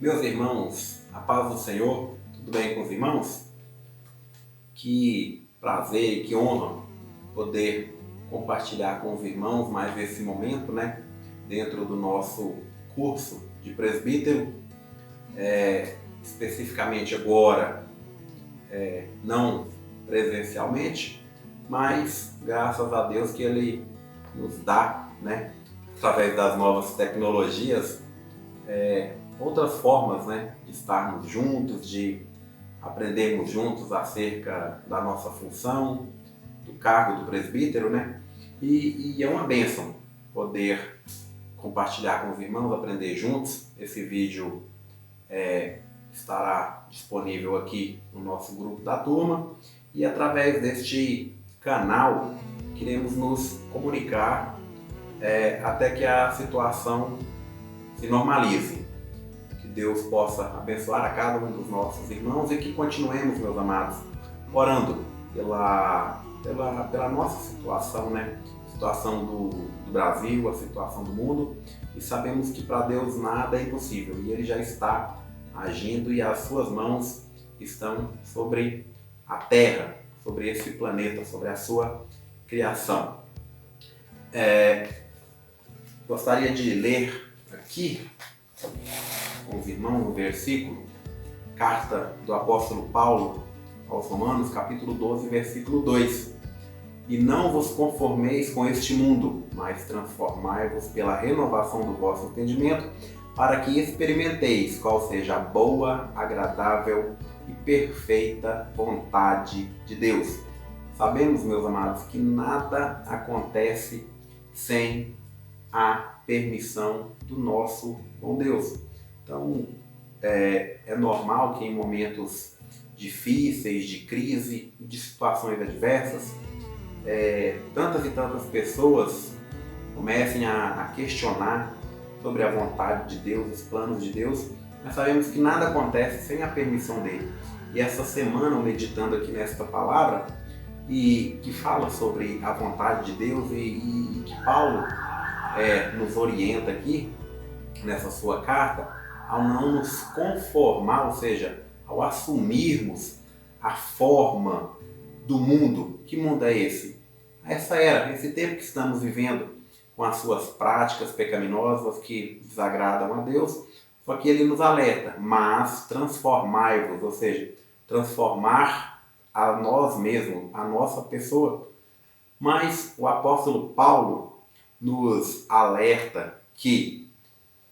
Meus irmãos, a paz do Senhor, tudo bem com os irmãos? Que prazer e que honra poder compartilhar com os irmãos mais esse momento, dentro do nosso curso de presbítero, especificamente agora, não presencialmente, mas graças a Deus que Ele nos dá, através das novas tecnologias, outras formas, de estarmos juntos, de aprendermos juntos acerca da nossa função, do cargo do presbítero, E é uma bênção poder compartilhar com os irmãos, aprender juntos. Esse vídeo estará disponível aqui no nosso grupo da turma e através deste canal queremos nos comunicar até que a situação se normalize. Que Deus possa abençoar a cada um dos nossos irmãos e que continuemos, meus amados, orando pela nossa situação, situação do Brasil, a situação do mundo, e sabemos que para Deus nada é impossível e Ele já está agindo e as suas mãos estão sobre a terra, sobre esse planeta, sobre a sua criação. Gostaria de ler aqui com os irmãos um versículo, carta do apóstolo Paulo aos Romanos, capítulo 12, versículo 2. E não vos conformeis com este mundo, mas transformai-vos pela renovação do vosso entendimento, para que experimenteis qual seja a boa, agradável e perfeita vontade de Deus. Sabemos, meus amados, que nada acontece sem a permissão do nosso bom Deus. Então, é normal que em momentos difíceis, de crise, de situações adversas, tantas e tantas pessoas comecem a questionar sobre a vontade de Deus, os planos de Deus, mas sabemos que nada acontece sem a permissão dele. E essa semana, meditando aqui nesta palavra, e que fala sobre a vontade de Deus e que Paulo nos orienta aqui, nessa sua carta, ao não nos conformar, ou seja, ao assumirmos a forma do mundo. Que mundo é esse? Essa era, esse tempo que estamos vivendo, com as suas práticas pecaminosas que desagradam a Deus, só que ele nos alerta, mas transformai-vos, ou seja, transformar a nós mesmos, a nossa pessoa. Mas o apóstolo Paulo nos alerta que,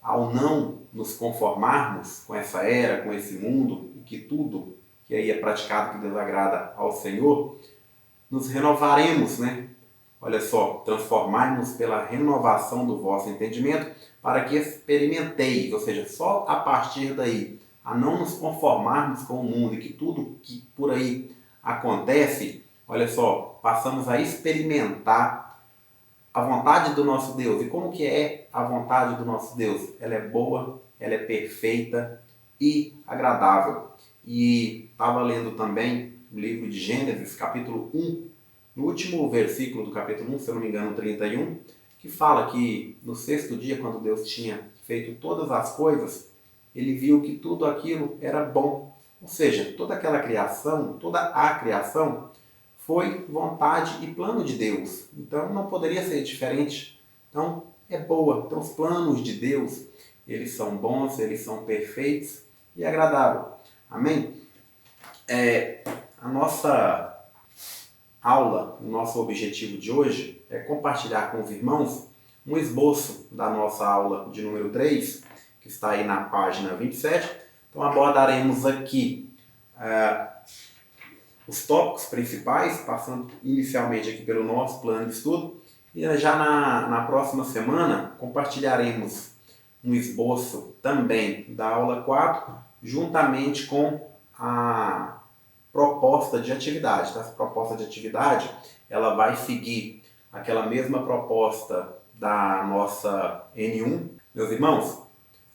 ao não nos conformarmos com essa era, com esse mundo, e que tudo que aí é praticado que desagrada ao Senhor, nos renovaremos, Olha só, transformai-nos pela renovação do vosso entendimento, para que experimenteis, ou seja, só a partir daí, a não nos conformarmos com o mundo e que tudo que por aí acontece, olha só, passamos a experimentar a vontade do nosso Deus. E como que é a vontade do nosso Deus? Ela é boa, ela é perfeita e agradável. E estava lendo também o livro de Gênesis, capítulo 1, no último versículo do capítulo 1, se eu não me engano, 31, que fala que no sexto dia, quando Deus tinha feito todas as coisas, ele viu que tudo aquilo era bom. Ou seja, toda aquela criação, toda a criação, foi vontade e plano de Deus. Então não poderia ser diferente. Então é boa. Então os planos de Deus, eles são bons, eles são perfeitos e agradáveis. Amém? A nossa aula, o nosso objetivo de hoje é compartilhar com os irmãos um esboço da nossa aula de número 3, que está aí na página 27. Então abordaremos aqui os tópicos principais, passando inicialmente aqui pelo nosso plano de estudo, e já na próxima semana compartilharemos um esboço também da aula 4, juntamente com a proposta de atividade. Essa proposta de atividade, ela vai seguir aquela mesma proposta da nossa N1. Meus irmãos,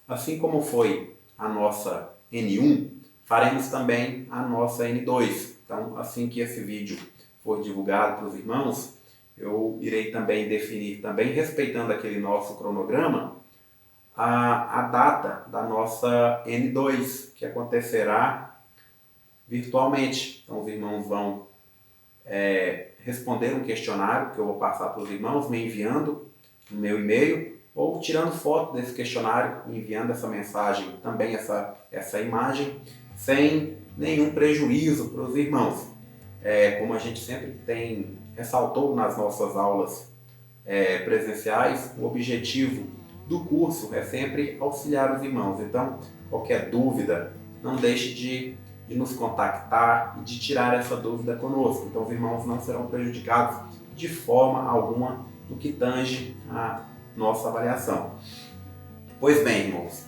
assim como foi a nossa N1, faremos também a nossa N2. Então, assim que esse vídeo for divulgado para os irmãos, eu irei também definir, também respeitando aquele nosso cronograma, a data da nossa N2, que acontecerá virtualmente. Então, os irmãos vão responder um questionário que eu vou passar para os irmãos, me enviando no meu e-mail, ou tirando foto desse questionário, enviando essa mensagem, também essa imagem, sem nenhum prejuízo para os irmãos. Como a gente sempre ressaltou nas nossas aulas presenciais, o objetivo do curso é sempre auxiliar os irmãos. Então, qualquer dúvida, não deixe de nos contactar e de tirar essa dúvida conosco. Então, os irmãos não serão prejudicados de forma alguma no que tange a nossa avaliação. Pois bem, irmãos,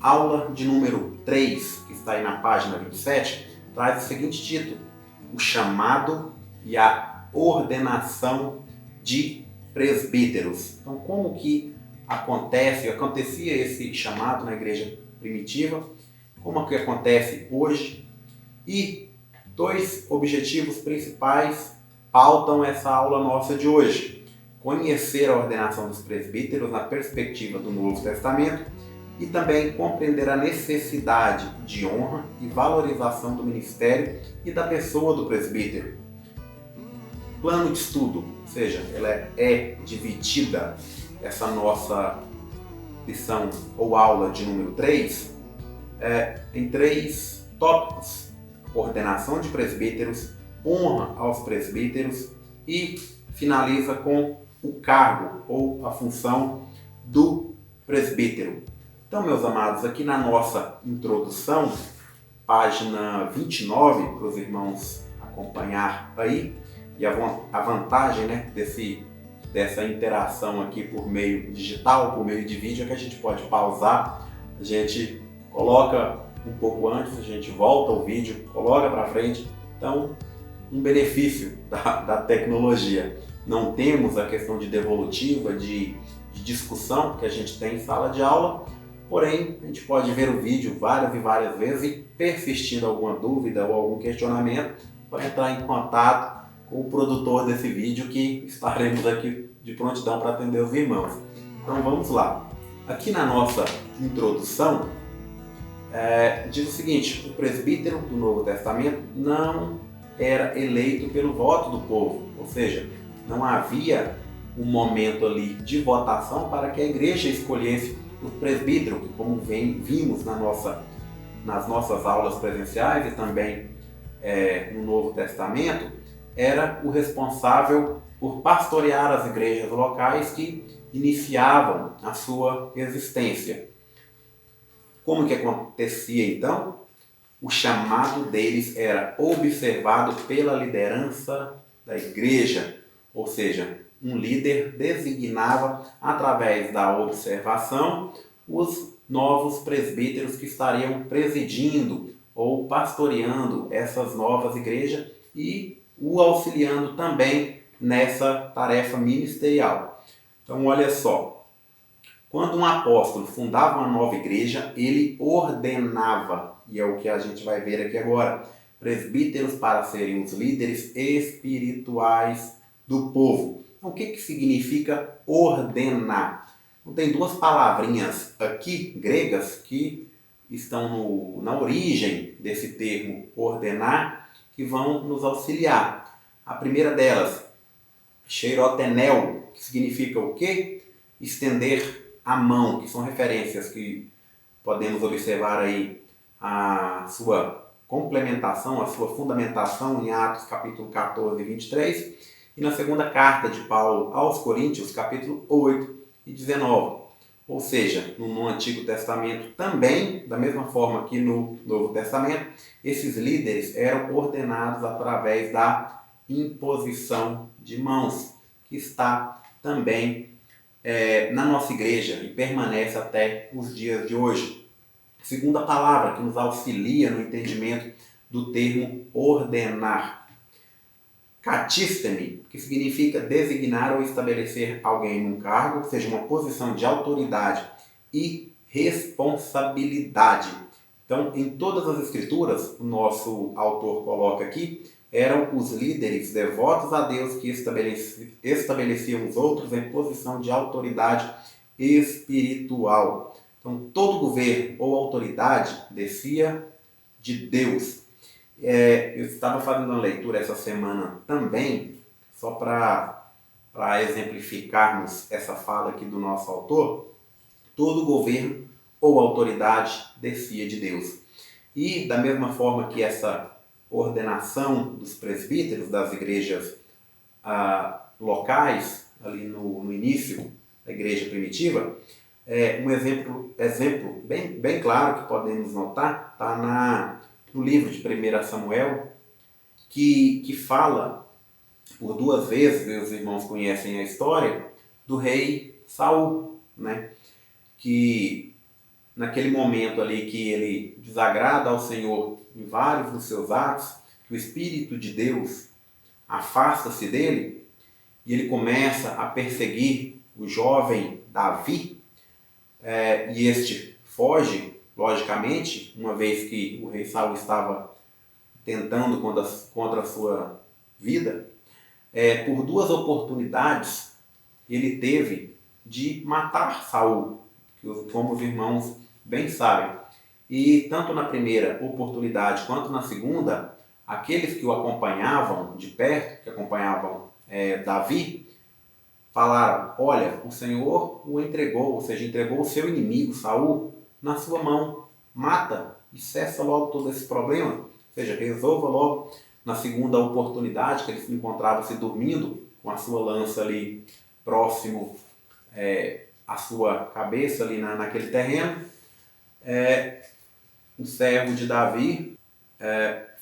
aula de número 3, que está aí na página 27, traz o seguinte título: o chamado e a ordenação de presbíteros. Então, como que acontecia esse chamado na igreja primitiva, como que acontece hoje, e 2 objetivos principais pautam essa aula nossa de hoje: conhecer a ordenação dos presbíteros na perspectiva do Novo Testamento e também compreender a necessidade de honra e valorização do ministério e da pessoa do presbítero. Plano de estudo, ou seja, ela é dividida, essa nossa lição ou aula de número 3, em 3 tópicos: ordenação de presbíteros, honra aos presbíteros e finaliza com o cargo ou a função do presbítero. Então, meus amados, aqui na nossa introdução, página 29, para os irmãos acompanhar aí, e a vantagem, né, dessa interação aqui por meio digital, por meio de vídeo, é que a gente pode pausar, a gente coloca um pouco antes, a gente volta o vídeo, coloca para frente. Então, um benefício da tecnologia. Não temos a questão de devolutiva, de discussão que a gente tem em sala de aula, porém, a gente pode ver o vídeo várias e várias vezes e, persistindo alguma dúvida ou algum questionamento, vai entrar em contato com o produtor desse vídeo, que estaremos aqui de prontidão para atender os irmãos. Então vamos lá. Aqui na nossa introdução, diz o seguinte: o presbítero do Novo Testamento não era eleito pelo voto do povo, ou seja, não havia um momento ali de votação para que a igreja escolhesse o presbítero, que, como vimos nas nossas aulas presenciais e também no Novo Testamento, era o responsável por pastorear as igrejas locais que iniciavam a sua existência. Como que acontecia então? O chamado deles era observado pela liderança da igreja, ou seja, um líder designava, através da observação, os novos presbíteros que estariam presidindo ou pastoreando essas novas igrejas e o auxiliando também nessa tarefa ministerial. Então, olha só, quando um apóstolo fundava uma nova igreja, ele ordenava, e é o que a gente vai ver aqui agora, presbíteros para serem os líderes espirituais do povo. Então, o que significa ordenar? Então, tem 2 palavrinhas aqui, gregas, que estão na origem desse termo ordenar, que vão nos auxiliar. A primeira delas, xeirotenel, que significa o quê? Estender a mão, que são referências que podemos observar aí a sua complementação, a sua fundamentação em Atos capítulo 14 e 23, e na segunda carta de Paulo aos Coríntios, capítulo 8 e 19. Ou seja, no Antigo Testamento também, da mesma forma que no Novo Testamento, esses líderes eram ordenados através da imposição de mãos, que está também na nossa igreja e permanece até os dias de hoje. Segunda palavra que nos auxilia no entendimento do termo ordenar: catistemi, que significa designar ou estabelecer alguém num cargo, ou seja, uma posição de autoridade e responsabilidade. Então, em todas as escrituras, o nosso autor coloca aqui, eram os líderes devotos a Deus que estabeleciam os outros em posição de autoridade espiritual. Então, todo governo ou autoridade descia de Deus. Eu estava fazendo uma leitura essa semana também, só para exemplificarmos essa fala aqui do nosso autor. Todo governo ou autoridade descia de Deus. E da mesma forma que essa ordenação dos presbíteros das igrejas locais, ali no início da igreja primitiva, um exemplo bem claro que podemos notar está no livro de 1 Samuel, que fala por duas vezes, os irmãos conhecem a história, do rei Saul, né? Que naquele momento ali que ele desagrada ao Senhor em vários dos seus atos, que o Espírito de Deus afasta-se dele e ele começa a perseguir o jovem Davi, e este foge, logicamente, uma vez que o rei Saul estava tentando contra a sua vida. Por duas oportunidades ele teve de matar Saul, como os irmãos bem sabem. E tanto na primeira oportunidade quanto na segunda, aqueles que o acompanhavam de perto, que acompanhavam Davi, falaram: olha, o Senhor o entregou, ou seja, entregou o seu inimigo, Saul, na sua mão. Mata e cessa logo todo esse problema. Ou seja, resolva logo. Na segunda oportunidade, que ele se encontrava se dormindo, com a sua lança ali próximo à sua cabeça, ali naquele terreno, o servo de Davi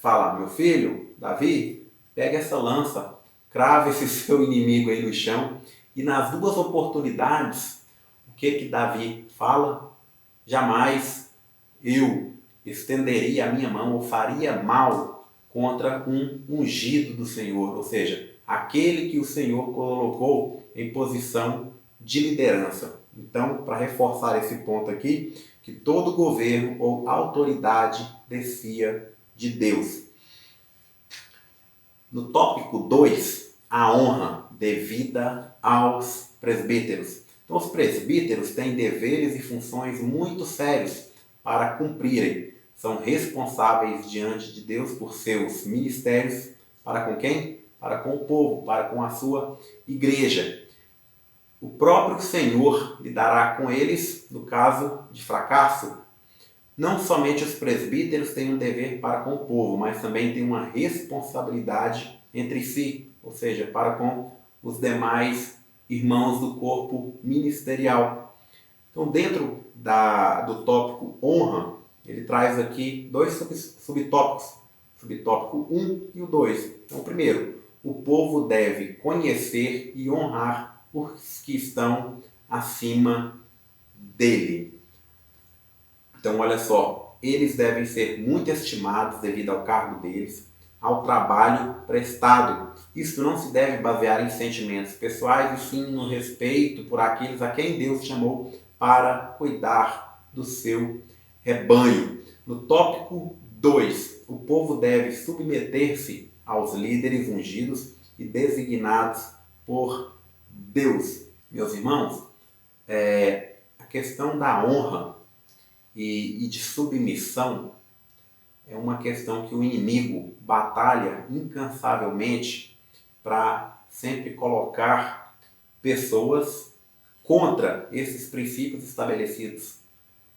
fala: meu filho, Davi, pega essa lança, crava esse seu inimigo aí no chão. E nas duas oportunidades, o que Davi fala? Jamais eu estenderia a minha mão ou faria mal contra um ungido do Senhor, ou seja, aquele que o Senhor colocou em posição de liderança. Então, para reforçar esse ponto aqui, que todo governo ou autoridade descia de Deus. No tópico 2, a honra devida aos presbíteros. Então, os presbíteros têm deveres e funções muito sérios para cumprirem. São responsáveis diante de Deus por seus ministérios. Para com quem? Para com o povo, para com a sua igreja. O próprio Senhor lidará com eles no caso de fracasso. Não somente os presbíteros têm um dever para com o povo, mas também têm uma responsabilidade entre si, ou seja, para com os demais irmãos do corpo ministerial. Então, dentro do tópico honra, ele traz aqui dois subtópicos, subtópico 1 e o 2. Então, primeiro, o povo deve conhecer e honrar os que estão acima dele. Então, olha só, eles devem ser muito estimados devido ao cargo deles, ao trabalho prestado. Isso não se deve basear em sentimentos pessoais, e sim no respeito por aqueles a quem Deus chamou para cuidar do seu rebanho. No tópico 2, o povo deve submeter-se aos líderes ungidos e designados por Deus. Meus irmãos, a questão da honra e de submissão é uma questão que o inimigo batalha incansavelmente para sempre colocar pessoas contra esses princípios estabelecidos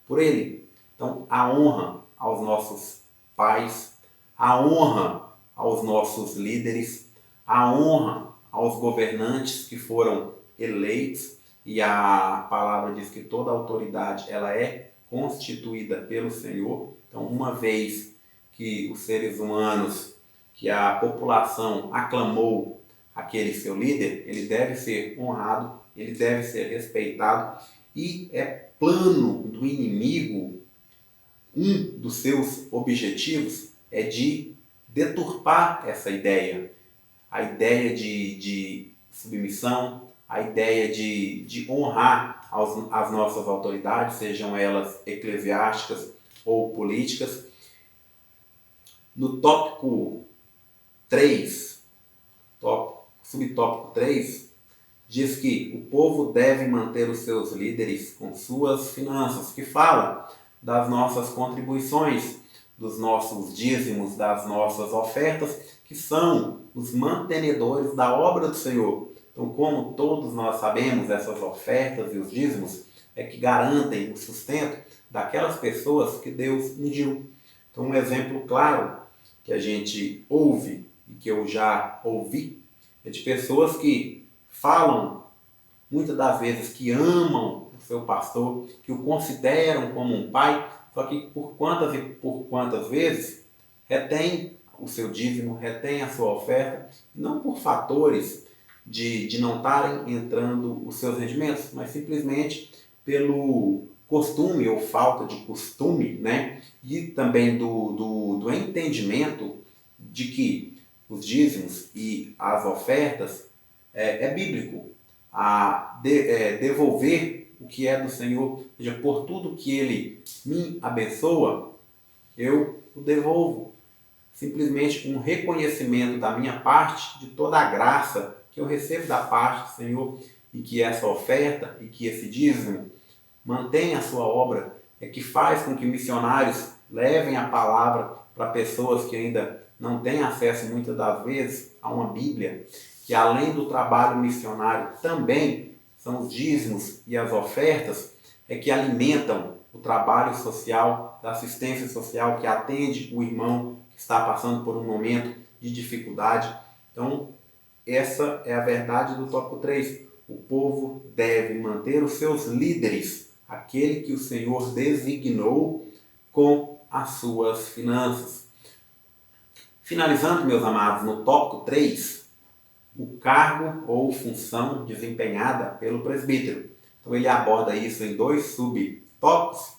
por ele. Então, a honra aos nossos pais, a honra aos nossos líderes, a honra aos governantes que foram eleitos, e a palavra diz que toda autoridade ela é constituída pelo Senhor. Então, uma vez que os seres humanos, que a população aclamou aquele seu líder, ele deve ser honrado, ele deve ser respeitado, e é plano do inimigo, um dos seus objetivos é de deturpar essa ideia, a ideia de submissão, a ideia de honrar as nossas autoridades, sejam elas eclesiásticas ou políticas. No tópico 3, subtópico 3, diz que o povo deve manter os seus líderes com suas finanças, que fala das nossas contribuições, dos nossos dízimos, das nossas ofertas, que são os mantenedores da obra do Senhor. Então, como todos nós sabemos, essas ofertas e os dízimos é que garantem o sustento daquelas pessoas que Deus ungiu. Então, um exemplo claro que a gente ouve e que eu já ouvi é de pessoas que falam muitas das vezes que amam o seu pastor, que o consideram como um pai, só que por quantas e por quantas vezes retém o seu dízimo, retém a sua oferta, não por fatores de não estarem entrando os seus rendimentos, mas simplesmente pelo costume ou falta de costume, né? E também do entendimento de que os dízimos e as ofertas é bíblico. Devolver o que é do Senhor, ou seja, por tudo que Ele me abençoa, eu o devolvo. Simplesmente um reconhecimento da minha parte de toda a graça que eu recebo da parte do Senhor, e que essa oferta e que esse dízimo mantenha a sua obra, é que faz com que missionários levem a palavra para pessoas que ainda não têm acesso muitas das vezes a uma Bíblia, que além do trabalho missionário também são os dízimos e as ofertas é que alimentam o trabalho social, da assistência social, que atende o irmão que está passando por um momento de dificuldade. Então, essa é a verdade do tópico 3. O povo deve manter os seus líderes, aquele que o Senhor designou, com as suas finanças. Finalizando, meus amados, no tópico 3, o cargo ou função desempenhada pelo presbítero. Então ele aborda isso em 2 subtópicos,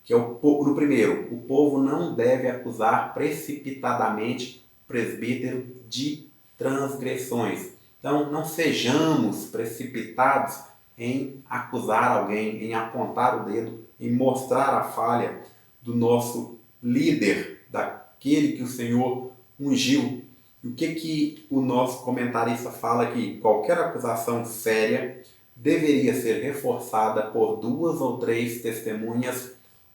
que é no primeiro, o povo não deve acusar precipitadamente o presbítero de transgressões. Então não sejamos precipitados em acusar alguém, em apontar o dedo, em mostrar a falha do nosso líder, daquele que o Senhor ungiu. O que o nosso comentarista fala aqui? Qualquer acusação séria deveria ser reforçada por 2 ou 3 testemunhas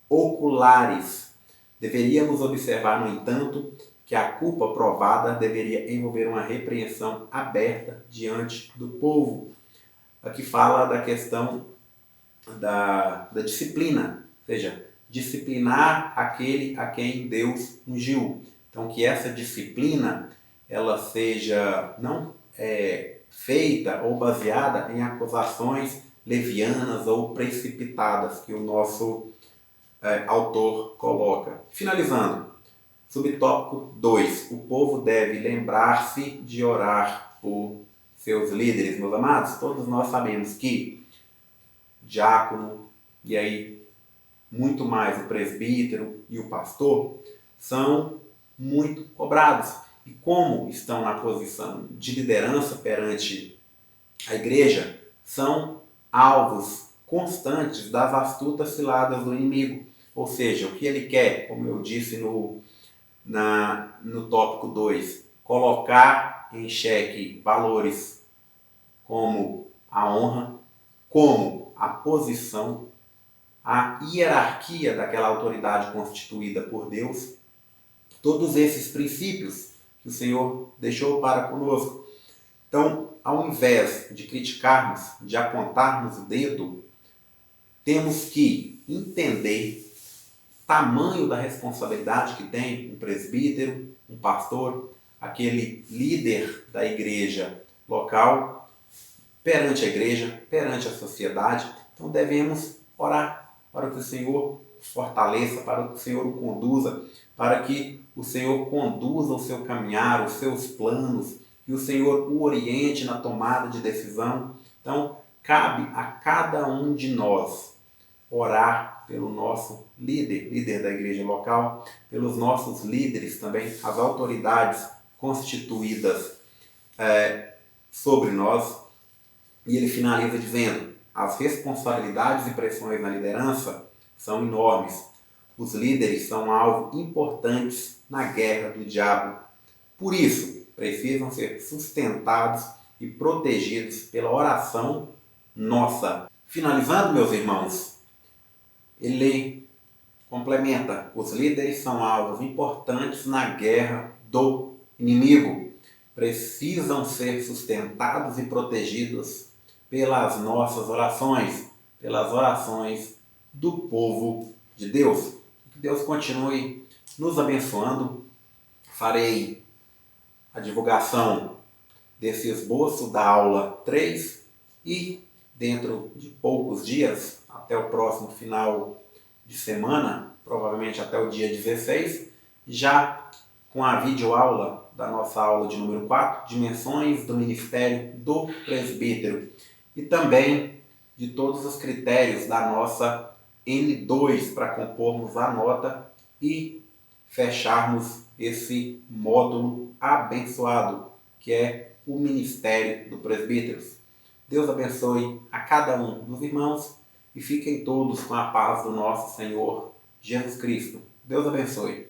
oculares. Deveríamos observar, no entanto, que a culpa provada deveria envolver uma repreensão aberta diante do povo. Aqui fala da questão da disciplina, ou seja, disciplinar aquele a quem Deus ungiu. Então, que essa disciplina ela seja não feita ou baseada em acusações levianas ou precipitadas, que o nosso autor coloca. Finalizando, subtópico 2, o povo deve lembrar-se de orar por seus líderes, meus amados. Todos nós sabemos que diácono, e aí muito mais o presbítero e o pastor, são muito cobrados. E como estão na posição de liderança perante a igreja, são alvos constantes das astutas ciladas do inimigo. Ou seja, o que ele quer, como eu disse no tópico 2, colocar em xeque valores como a honra, como a posição, a hierarquia daquela autoridade constituída por Deus. Todos esses princípios que o Senhor deixou para conosco. Então, ao invés de criticarmos, de apontarmos o dedo, temos que entender o tamanho da responsabilidade que tem um presbítero, um pastor, aquele líder da igreja local, perante a igreja, perante a sociedade. Então devemos orar para que o Senhor o fortaleça, para que o Senhor o conduza, para que o Senhor conduza o seu caminhar, os seus planos, que o Senhor o oriente na tomada de decisão. Então, cabe a cada um de nós orar pelo nosso líder da igreja local, pelos nossos líderes também, as autoridades constituídas sobre nós. E ele finaliza dizendo: as responsabilidades e pressões na liderança são enormes. Os líderes são alvo importantes na guerra do diabo. Por isso, precisam ser sustentados e protegidos pela oração nossa. Finalizando, meus irmãos, ele complementa: os líderes são alvos importantes na guerra do inimigo. Precisam ser sustentados e protegidos pelas nossas orações, pelas orações do povo de Deus. Que Deus continue nos abençoando. Farei a divulgação desse esboço da aula 3 e dentro de poucos dias, até o próximo final de semana, provavelmente até o dia 16, já com a videoaula da nossa aula de número 4, Dimensões do Ministério do Presbítero, e também de todos os critérios da nossa N2 para compormos a nota e fecharmos esse módulo abençoado, que é o Ministério do Presbíteros. Deus abençoe a cada um dos irmãos e fiquem todos com a paz do nosso Senhor Jesus Cristo. Deus abençoe.